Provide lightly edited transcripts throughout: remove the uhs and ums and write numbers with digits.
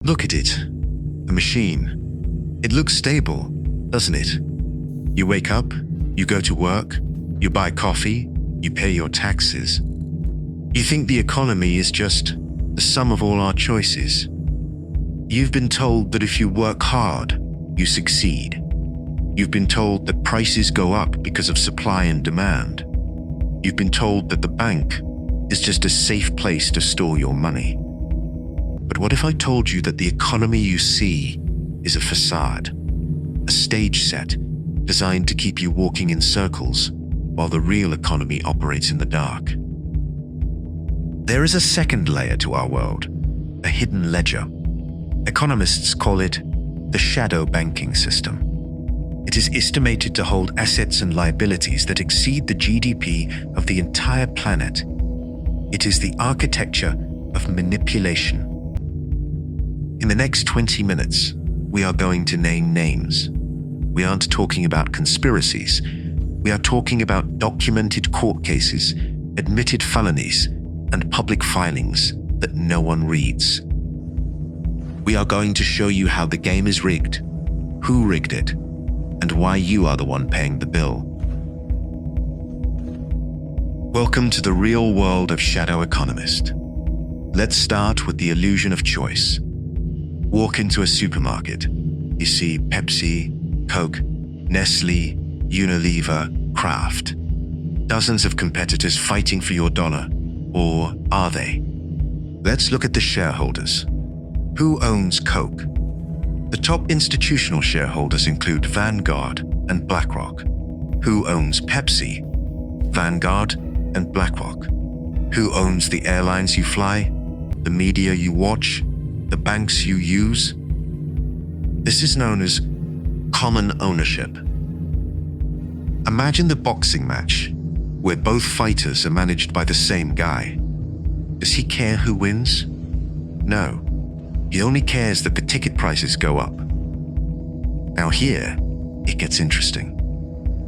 Look at it. A machine. It looks stable, doesn't it? You wake up, you go to work, you buy coffee, you pay your taxes. You think the economy is just the sum of all our choices. You've been told that if you work hard, you succeed. You've been told that prices go up because of supply and demand. You've been told that the bank is just a safe place to store your money. But what if I told you that the economy you see is a facade, a stage set designed to keep you walking in circles while the real economy operates in the dark? There is a second layer to our world, a hidden ledger. Economists call it the shadow banking system. It is estimated to hold assets and liabilities that exceed the GDP of the entire planet. It is the architecture of manipulation. In the next 20 minutes, we are going to name names. We aren't talking about conspiracies. We are talking about documented court cases, admitted felonies, and public filings that no one reads. We are going to show you how the game is rigged, who rigged it, and why you are the one paying the bill. Welcome to the real world of Shadow Economist. Let's start with the illusion of choice. Walk into a supermarket. You see Pepsi, Coke, Nestle, Unilever, Kraft. Dozens of competitors fighting for your dollar. Or are they? Let's look at the shareholders. Who owns Coke? The top institutional shareholders include Vanguard and BlackRock. Who owns Pepsi? Vanguard and BlackRock. Who owns the airlines you fly, the media you watch, the banks you use? This is known as common ownership. Imagine the boxing match where both fighters are managed by the same guy. Does he care who wins? No. He only cares that the ticket prices go up. Now here, it gets interesting.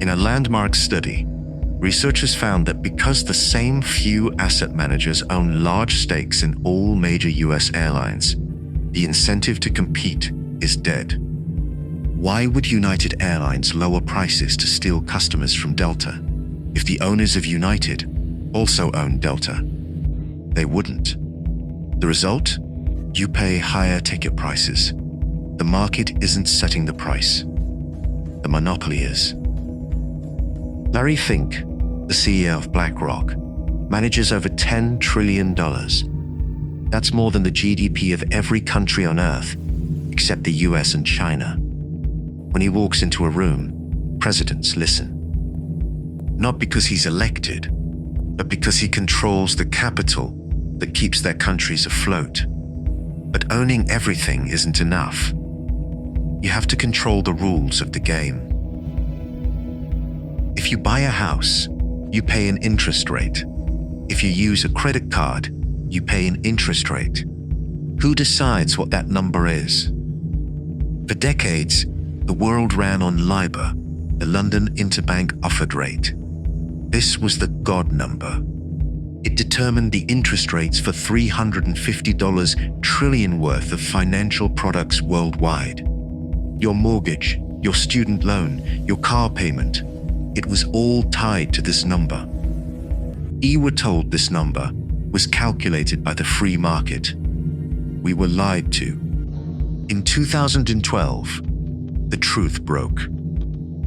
In a landmark study, researchers found that because the same few asset managers own large stakes in all major US airlines, the incentive to compete is dead. Why would United Airlines lower prices to steal customers from Delta if the owners of United also own Delta? They wouldn't. The result? You pay higher ticket prices. The market isn't setting the price. The monopoly is. Larry Fink, the CEO of BlackRock, manages over $10 trillion. That's more than the GDP of every country on Earth, except the US and China. When he walks into a room, presidents listen. Not because he's elected, but because he controls the capital that keeps their countries afloat. But owning everything isn't enough. You have to control the rules of the game. If you buy a house, you pay an interest rate. If you use a credit card, you pay an interest rate. Who decides what that number is? For decades, the world ran on LIBOR, the London Interbank Offered Rate. This was the God number. It determined the interest rates for $350 trillion worth of financial products worldwide. Your mortgage, your student loan, your car payment, it was all tied to this number. We were told this number was calculated by the free market. We were lied to. In 2012, the truth broke.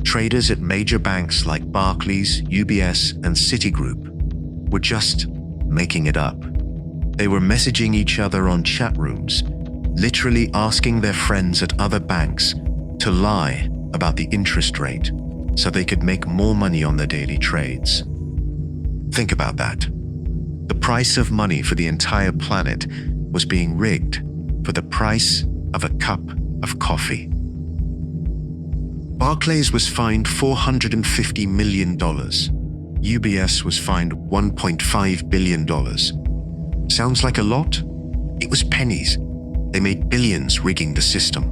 Traders at major banks like Barclays, UBS, and Citigroup were just making it up. They were messaging each other on chat rooms, literally asking their friends at other banks to lie about the interest rate so they could make more money on their daily trades. Think about that. The price of money for the entire planet was being rigged for the price of a cup of coffee. Barclays was fined $450 million. UBS was fined $1.5 billion. Sounds like a lot? It was pennies. They made billions rigging the system.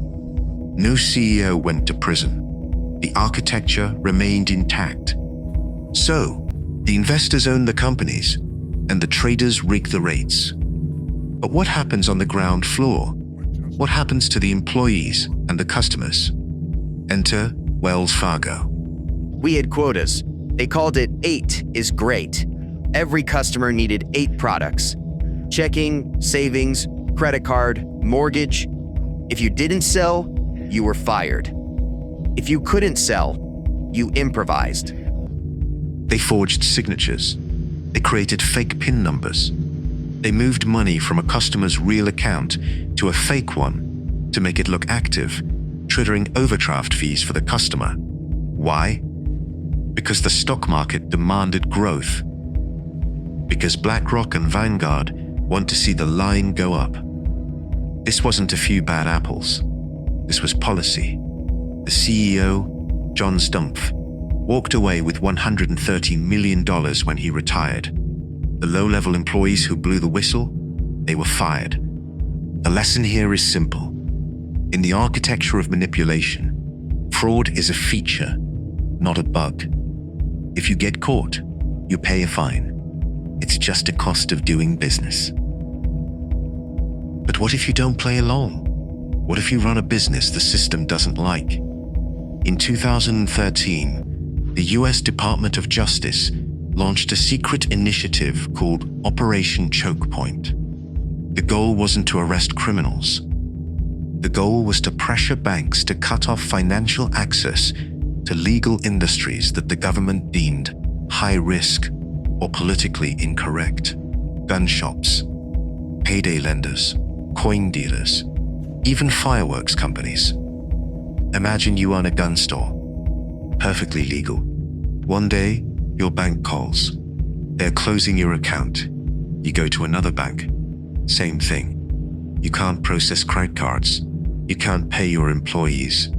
No CEO went to prison. The architecture remained intact. So, the investors own the companies, and the traders rig the rates. But what happens on the ground floor? what happens to the employees and the customers? Enter Wells Fargo. We had quotas. They called it 8 is great. Every customer needed 8 products: checking, savings, credit card, mortgage. If you didn't sell, you were fired. If you couldn't sell, you improvised. They forged signatures. They created fake PIN numbers. They moved money from a customer's real account to a fake one to make it look active, triggering overdraft fees for the customer. Why? Because the stock market demanded growth. Because BlackRock and Vanguard want to see the line go up. This wasn't a few bad apples. This was policy. The CEO, John Stumpf, walked away with $130 million when he retired. The low-level employees who blew the whistle, they were fired. The lesson here is simple. In the architecture of manipulation, fraud is a feature, not a bug. If you get caught, you pay a fine. It's just a cost of doing business. But what if you don't play along? What if you run a business the system doesn't like? In 2013, the US Department of Justice launched a secret initiative called Operation Choke Point. The goal wasn't to arrest criminals. The goal was to pressure banks to cut off financial access to legal industries that the government deemed high risk or politically incorrect. Gun shops, payday lenders, coin dealers, even fireworks companies. Imagine you own a gun store. Perfectly legal. One day, your bank calls. They're closing your account. You go to another bank. Same thing. You can't process credit cards. You can't pay your employees.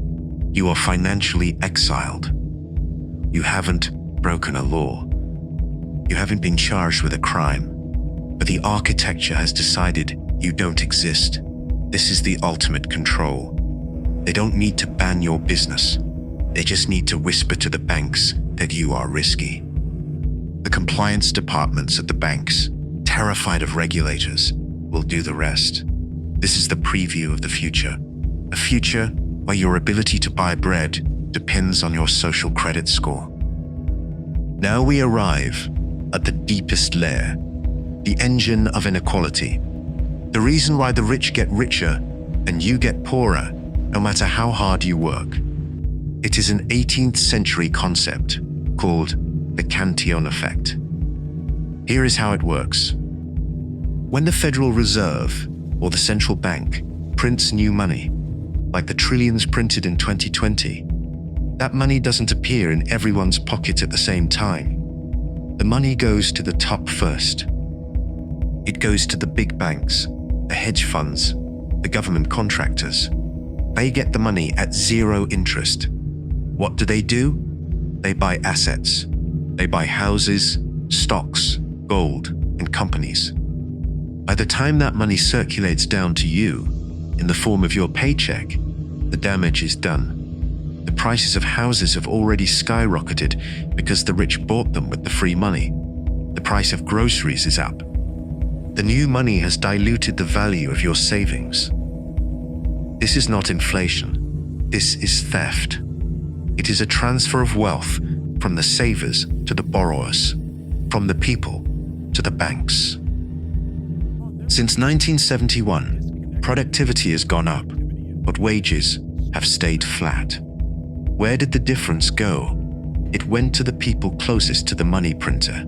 You are financially exiled. You haven't broken a law. You haven't been charged with a crime. But the architecture has decided you don't exist. This is the ultimate control. They don't need to ban your business. They just need to whisper to the banks that you are risky. The compliance departments at the banks, terrified of regulators, will do the rest. This is the preview of the future. A future where your ability to buy bread depends on your social credit score. Now we arrive at the deepest layer, the engine of inequality. The reason why the rich get richer and you get poorer, no matter how hard you work. It is an 18th century concept called the Cantillon effect. Here is how it works. When the Federal Reserve, or the central bank, prints new money, like the trillions printed in 2020, that money doesn't appear in everyone's pocket at the same time. The money goes to the top first. It goes to the big banks, the hedge funds, the government contractors. They get the money at zero interest. What do? They buy assets. They buy houses, stocks, gold, and companies. By the time that money circulates down to you, in the form of your paycheck, the damage is done. The prices of houses have already skyrocketed because the rich bought them with the free money. The price of groceries is up. The new money has diluted the value of your savings. This is not inflation. This is theft. It is a transfer of wealth from the savers to the borrowers, from the people to the banks. Since 1971, productivity has gone up, but wages have stayed flat. Where did the difference go? It went to the people closest to the money printer.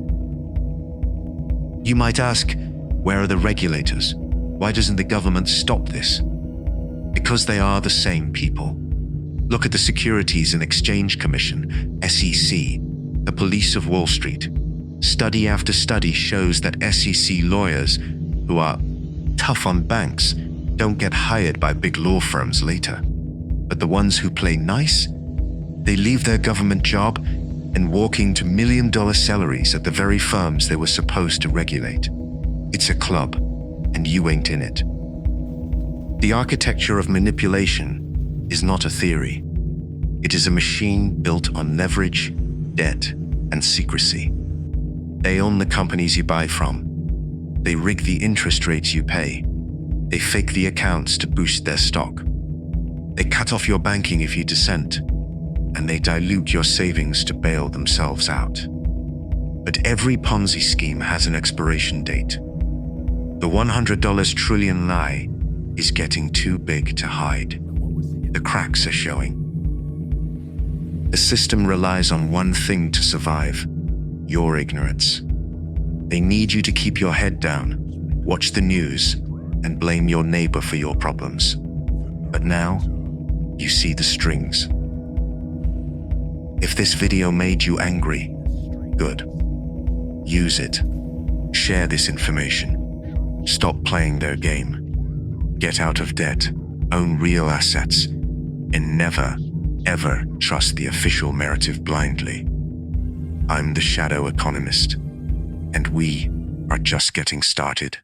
You might ask, where are the regulators? Why doesn't the government stop this? Because they are the same people. Look at the Securities and Exchange Commission, SEC, the police of Wall Street. Study after study shows that SEC lawyers, who are tough on banks, don't get hired by big law firms later. But the ones who play nice, they leave their government job and walk into million-dollar salaries at the very firms they were supposed to regulate. It's a club, and you ain't in it. The architecture of manipulation is not a theory. It is a machine built on leverage, debt, and secrecy. They own the companies you buy from. They rig the interest rates you pay. They fake the accounts to boost their stock. They cut off your banking if you dissent, and they dilute your savings to bail themselves out. But every Ponzi scheme has an expiration date. The $100 trillion lie is getting too big to hide. The cracks are showing. The system relies on one thing to survive: your ignorance. They need you to keep your head down, watch the news, and blame your neighbor for your problems. But now, you see the strings. If this video made you angry, good. Use it. Share this information. Stop playing their game. Get out of debt, own real assets, and never, ever trust the official narrative blindly. I'm the Shadow Economist, and we are just getting started.